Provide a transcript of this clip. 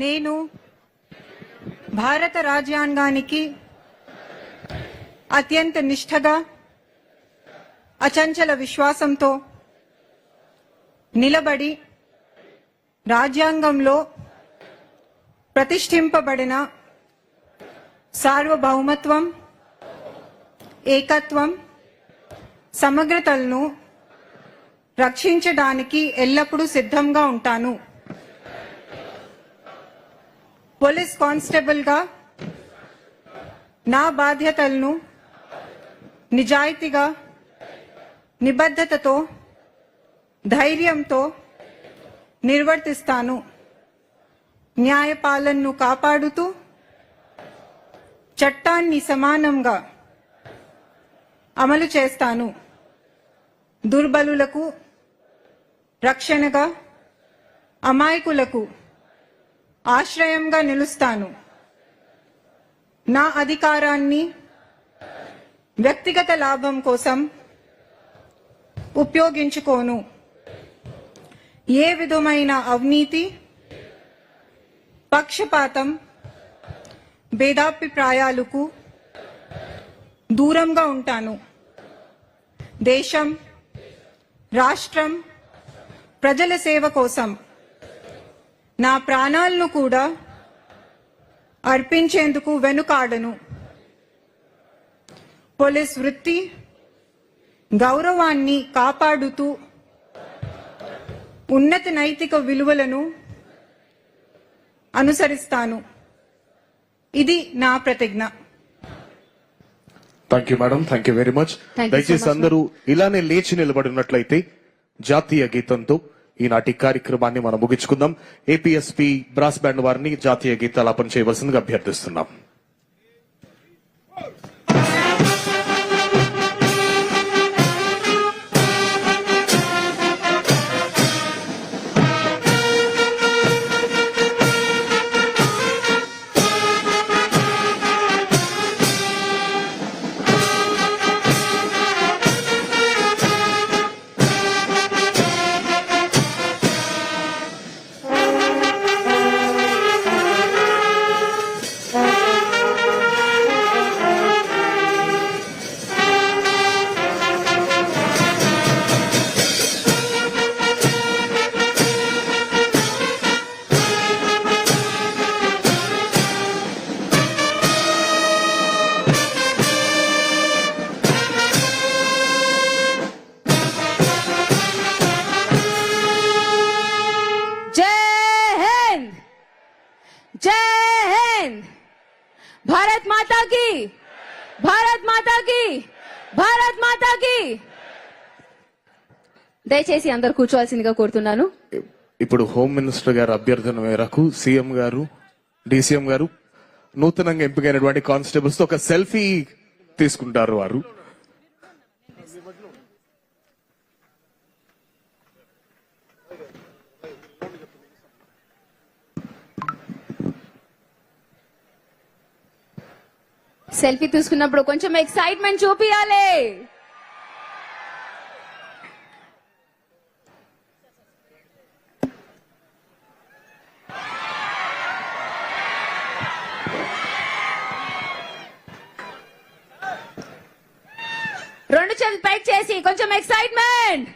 నేను భారత రాజ్యాంగానికి అత్యంత నిష్ఠగా అచంచల విశ్వాసంతో నిలబడి రాజ్యాంగంలో ప్రతిష్ఠింపబడిన సార్వభౌమత్వం, ఏకత్వం, సమగ్రతలను రక్షించడానికి ఎల్లప్పుడూ సిద్ధంగా ఉంటాను. పోలీస్ కానిస్టేబుల్గా నా బాధ్యతలను నిజాయితీగా, నిబద్ధతతో, ధైర్యంతో నిర్వర్తిస్తాను. న్యాయపాలనను కాపాడుతూ చట్టాన్ని సమానంగా అమలు చేస్తాను. దుర్బలులకు రక్షణగా, అమాయకులకు ఆశ్రయంగా నిలుస్తాను. నా అధికారాన్ని వ్యక్తిగత లాభం కోసం ఉపయోగించుకోను. ఏ విధమైన అవినీతి, పక్షపాతం, భేదాభిప్రాయాలకు దూరంగా ఉంటాను. దేశం, రాష్ట్రం, ప్రజల సేవ కోసం నా ప్రాణాలను కూడా అర్పించేందుకు వెనుకాడను. పోలీస్ వృత్తి గౌరవాన్ని కాపాడుతూ ఉన్నత నైతిక విలువలను అనుసరిస్తాను. ఇది నా ప్రతిజ్ఞ. Thank you madam, thank you very much. దయచేసి అందరూ ఇలానే లేచి నిలబడినట్లయితే జాతీయ గీతంతో ఈనాటి కార్యక్రమాన్ని మనం ముగించుకుందాం. ఏపీఎస్పీ బ్రాస్ బ్యాండ్ వారిని జాతీయ గీతాలాపన చేయవలసిందిగా అభ్యర్థిస్తున్నాం. भारत माता की, भारत माता की, भारत माता की. దయచేసి అందరు కూర్చోవాల్సిందిగా కోరుతున్నాను. ఇప్పుడు హోమ్ మినిస్టర్ గారు అభ్యర్థన మేరకు సీఎం గారు, డీసీఎం గారు నూతనంగా ఎంపికైనటువంటి కానిస్టేబుల్స్ తో ఒక సెల్ఫీ తీసుకుంటారు. వారు సెల్ఫీ తీసుకున్నప్పుడు కొంచెం ఎక్సైట్మెంట్ చూపియాలి. రెండు చేతులు పైకి చేసి కొంచెం ఎక్సైట్మెంట్.